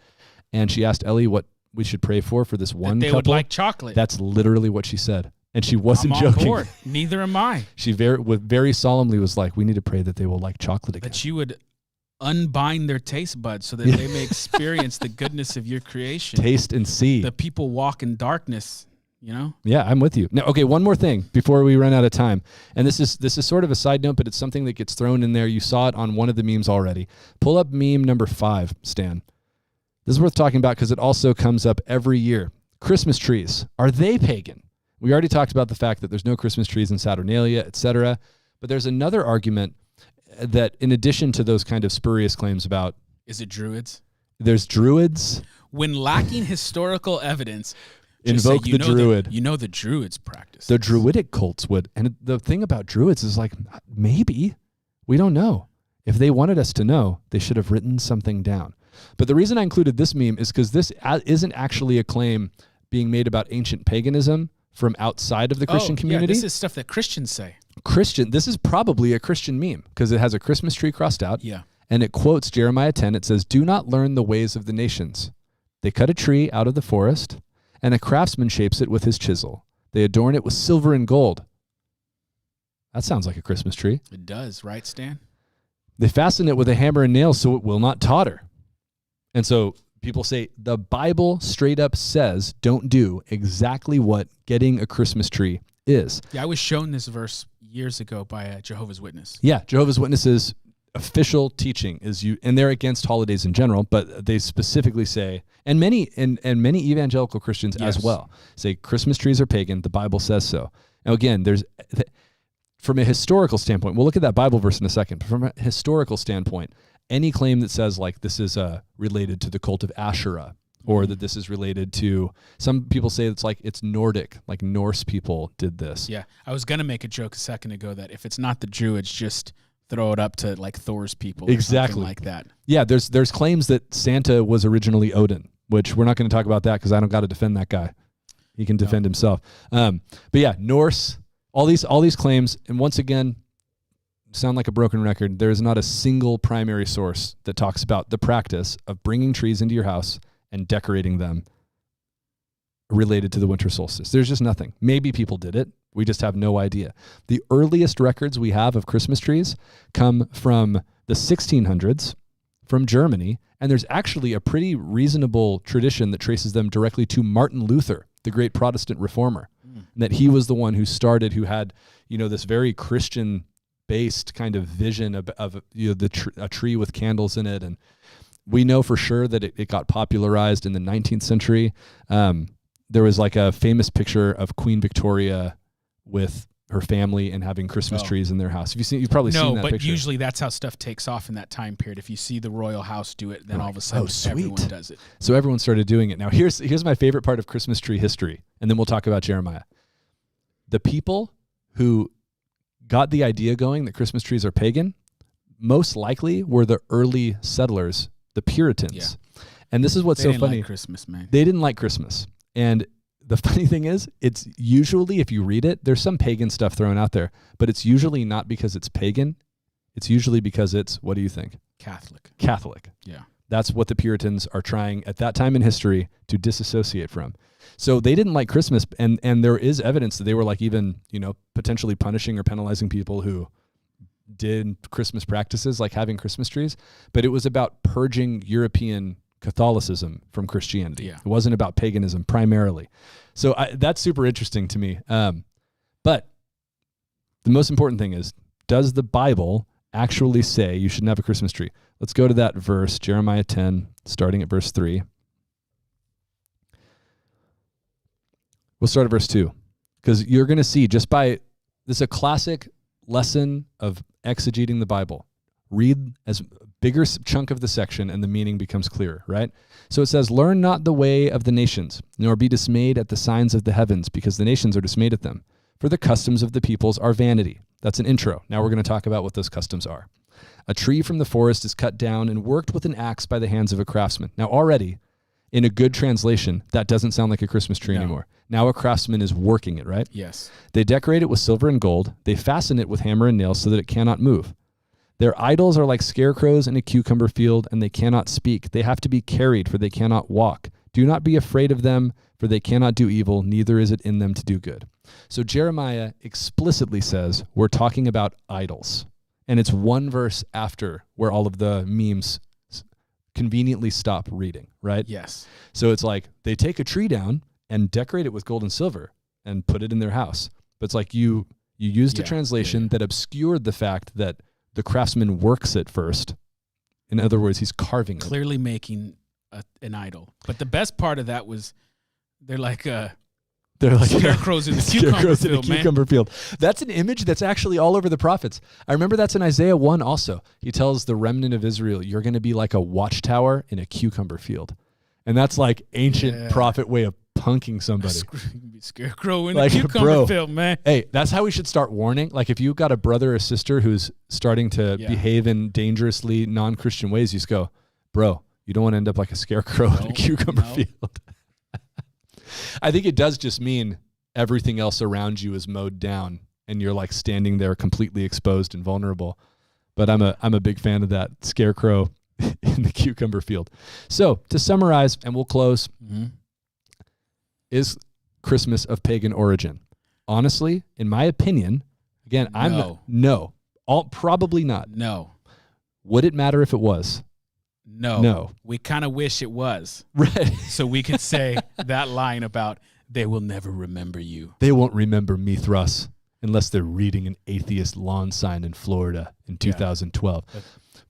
A: And she asked Ellie what we should pray for this one
B: they
A: couple.
B: would like chocolate.
A: That's literally what she said. And she wasn't
B: I'm on
A: joking.
B: board. Neither am I.
A: She very solemnly was like, we need to pray that they will like chocolate again.
B: That you would unbind their taste buds so that they may experience the goodness of your creation.
A: Taste and see.
B: The people walk in darkness, you know?
A: Yeah, I'm with you. Now, okay, one more thing before we run out of time. And this is sort of a side note, but it's something that gets thrown in there. You saw it on one of the memes already. Pull up meme number 5, Stan. This is worth talking about because it also comes up every year. Christmas trees. Are they pagan? We already talked about the fact that there's no Christmas trees in Saturnalia, etc. But there's another argument that in addition to those kind of spurious claims about...
B: Is it Druids?
A: There's Druids.
B: When lacking historical evidence...
A: Invoke the Druid.
B: The Druids practice.
A: The Druidic cults would. And the thing about Druids is like, maybe. We don't know. If they wanted us to know, they should have written something down. But the reason I included this meme is because this isn't actually a claim being made about ancient paganism from outside of the Christian community.
B: Yeah, this is stuff that Christians say.
A: This is probably a Christian meme because it has a Christmas tree crossed out.
B: Yeah.
A: And it quotes Jeremiah 10. It says, "Do not learn the ways of the nations. They cut a tree out of the forest, and a craftsman shapes it with his chisel. They adorn it with silver and gold." That sounds like a Christmas tree.
B: It does, right, Stan?
A: They fasten it with a hammer and nails so it will not totter. And so people say the Bible straight up says don't do exactly what getting a Christmas tree is.
B: Yeah, I was shown this verse years ago by a Jehovah's Witness.
A: Yeah, Jehovah's Witnesses' official teaching is and they're against holidays in general, but they specifically say, and many evangelical Christians as well, say Christmas trees are pagan. The Bible says so. Now again, from a historical standpoint, we'll look at that Bible verse in a second, but from a historical standpoint, any claim that says like this is related to the cult of Asherah, or that this is related to, some people say it's Nordic, like Norse people did this.
B: Yeah, I was going to make a joke a second ago that if it's not the Druids, just throw it up to like Thor's people or something like that. Yeah,
A: there's claims that Santa was originally Odin, which we're not going to talk about that because I don't got to defend that guy. He can defend himself. But yeah, Norse, all these claims, and once again, sound like a broken record. There is not a single primary source that talks about the practice of bringing trees into your house and decorating them related to the winter solstice. There's just nothing. Maybe people did it. We just have no idea. The earliest records we have of Christmas trees come from the 1600s, from Germany, and there's actually a pretty reasonable tradition that traces them directly to Martin Luther, the great Protestant reformer, that he was the one who had, this very Christian-based kind of vision of a tree with candles in it. And we know for sure that it got popularized in the 19th century. There was like a famous picture of Queen Victoria with her family and having Christmas trees in their house. You've probably seen that picture.
B: No, but usually that's how stuff takes off in that time period. If you see the royal house do it, then all of a sudden everyone does it.
A: So everyone started doing it. Now here's my favorite part of Christmas tree history, and then we'll talk about Jeremiah. The people who got the idea going that Christmas trees are pagan most likely were the early settlers, the Puritans.
B: Yeah.
A: And this is what's so funny.
B: They didn't like Christmas, man.
A: They didn't like Christmas. And the funny thing is, it's usually, if you read it, there's some pagan stuff thrown out there, but it's usually not because it's pagan. It's usually because it's, what do you think? Catholic.
B: Yeah.
A: That's what the Puritans are trying at that time in history to disassociate from. So they didn't like Christmas, and there is evidence that they were like even, potentially punishing or penalizing people who did Christmas practices like having Christmas trees, but it was about purging European Catholicism from Christianity.
B: Yeah.
A: It wasn't about paganism primarily. So that's super interesting to me. But the most important thing is, does the Bible actually say you shouldn't have a Christmas tree? Let's go to that verse, Jeremiah 10, starting at verse 3. We'll start at verse 2. because you're going to see just by this is a classic lesson of exegeting the Bible. Read as bigger chunk of the section and the meaning becomes clearer, right? So it says, learn not the way of the nations, nor be dismayed at the signs of the heavens, because the nations are dismayed at them. For the customs of the peoples are vanity. That's an intro. Now we're going to talk about what those customs are. A tree from the forest is cut down and worked with an axe by the hands of a craftsman. Now already, in a good translation, that doesn't sound like a Christmas tree anymore. Now a craftsman is working it, right?
B: Yes.
A: They decorate it with silver and gold. They fasten it with hammer and nails so that it cannot move. Their idols are like scarecrows in a cucumber field, and they cannot speak. They have to be carried, for they cannot walk. Do not be afraid of them, for they cannot do evil, neither is it in them to do good. So Jeremiah explicitly says we're talking about idols. And it's one verse after where all of the memes conveniently stop reading, right?
B: Yes.
A: So it's like they take a tree down and decorate it with gold and silver and put it in their house. But it's like you used a translation that obscured the fact that the craftsman works it first. In other words, he's carving it.
B: Clearly making an idol. But the best part of that was they're like scarecrows in the cucumber field.
A: That's an image that's actually all over the prophets. I remember that's in Isaiah 1 also. He tells the remnant of Israel, you're going to be like a watchtower in a cucumber field. And that's like ancient prophet way of punking somebody.
B: Scarecrow in
A: like,
B: the cucumber field, man.
A: Hey, that's how we should start warning. Like if you've got a brother or sister who's starting to behave in dangerously non-Christian ways, you just go, bro, you don't want to end up like a scarecrow in a cucumber field. I think it does just mean everything else around you is mowed down and you're like standing there completely exposed and vulnerable. But I'm a big fan of that scarecrow in the cucumber field. So to summarize, and we'll close, is Christmas of pagan origin? Honestly, in my opinion, again, probably not.
B: No.
A: Would it matter if it was?
B: No. We kind of wish it was.
A: Right.
B: So we could say that line about they will never remember you.
A: They won't remember Mithra unless they're reading an atheist lawn sign in Florida in 2012.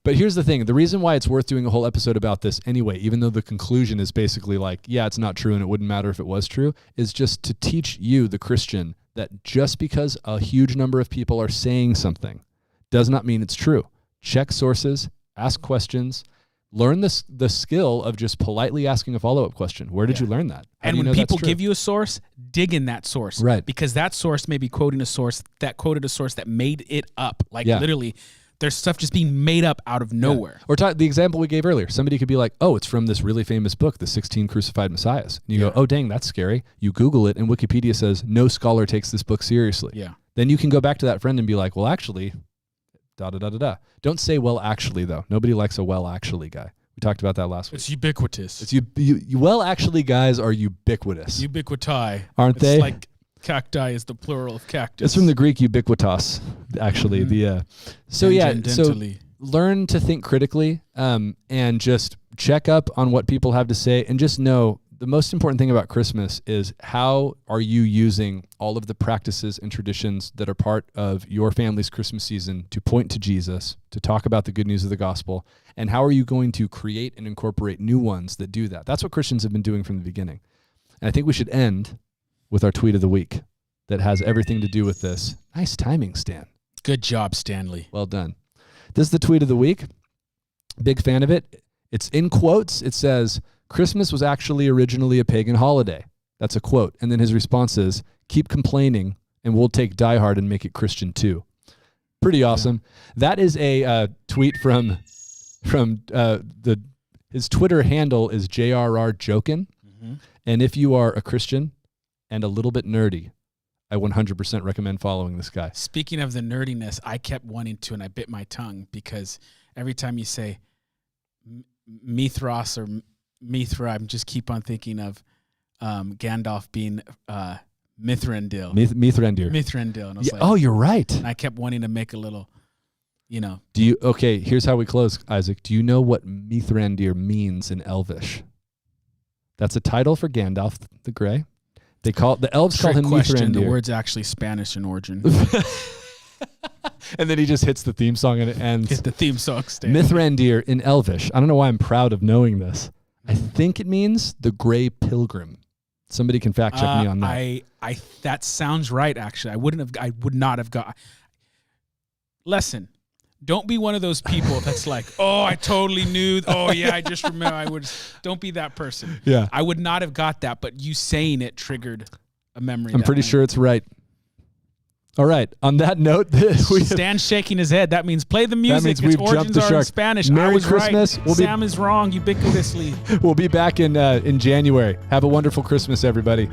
A: But here's the thing. The reason why it's worth doing a whole episode about this anyway, even though the conclusion is basically like, yeah, it's not true and it wouldn't matter if it was true, is just to teach you, the Christian, that just because a huge number of people are saying something does not mean it's true. Check sources, ask questions, learn the skill of just politely asking a follow-up question. Where did you learn that?
B: And when people give you a source, dig in that source.
A: Right.
B: Because that source may be quoting a source that quoted a source that made it up. Like literally, there's stuff just being made up out of nowhere.
A: Or the example we gave earlier. Somebody could be like, oh, it's from this really famous book, The 16 Crucified Messiahs. And you go, oh, dang, that's scary. You Google it, and Wikipedia says no scholar takes this book seriously.
B: Yeah.
A: Then you can go back to that friend and be like, well, actually, da-da-da-da-da. Don't say, well, actually, though. Nobody likes a well, actually guy. We talked about that last week.
B: It's ubiquitous.
A: It's well, actually, guys are ubiquitous.
B: Ubiquiti.
A: Aren't they?
B: It's like cacti is the plural of cactus.
A: It's from the Greek ubiquitos, actually. So learn to think critically and just check up on what people have to say, and just know the most important thing about Christmas is how are you using all of the practices and traditions that are part of your family's Christmas season to point to Jesus, to talk about the good news of the gospel, and how are you going to create and incorporate new ones that do that? That's what Christians have been doing from the beginning. And I think we should end with our tweet of the week that has everything to do with this. Nice timing, Stan.
B: Good job, Stanley.
A: Well done. This is the tweet of the week. Big fan of it. It's in quotes. It says, Christmas was actually originally a pagan holiday. That's a quote. And then his response is, keep complaining and we'll take Die Hard and make it Christian too. Pretty awesome. Yeah. That is a tweet from his Twitter handle is JRRJokin. Mm-hmm. And if you are a Christian and a little bit nerdy, I 100% recommend following this guy.
B: Speaking of the nerdiness, I kept wanting to, and I bit my tongue because every time you say Mithras or Mithra, I just keep on thinking of Gandalf being Mithrandir.
A: Mithrandir.
B: And I was like,
A: oh, you're right.
B: And I kept wanting to make a little,
A: Okay, here's how we close, Isaac. Do you know what Mithrandir means in Elvish? That's a title for Gandalf the Grey. The elves call him Mithrandir.
B: The word's actually Spanish in origin.
A: And then he just hits the theme song and it ends.
B: Hit the theme song.
A: Mithrandir in Elvish. I don't know why I'm proud of knowing this. I think it means the Grey Pilgrim. Somebody can fact check me on that.
B: I that sounds right. Actually, I would not have got. Listen, don't be one of those people that's like, oh, I totally knew. Oh yeah, I just remember. Don't be that person.
A: Yeah,
B: I would not have got that, but you saying it triggered a memory.
A: I'm pretty sure it's right. All right. On that note,
B: Stan's shaking his head. That means play the music.
A: That means
B: its
A: we've jumped
B: origins
A: the
B: are in
A: shark.
B: Spanish.
A: Merry
B: I was
A: Christmas.
B: right. Sam is wrong ubiquitously.
A: We'll be back in January. Have a wonderful Christmas, everybody.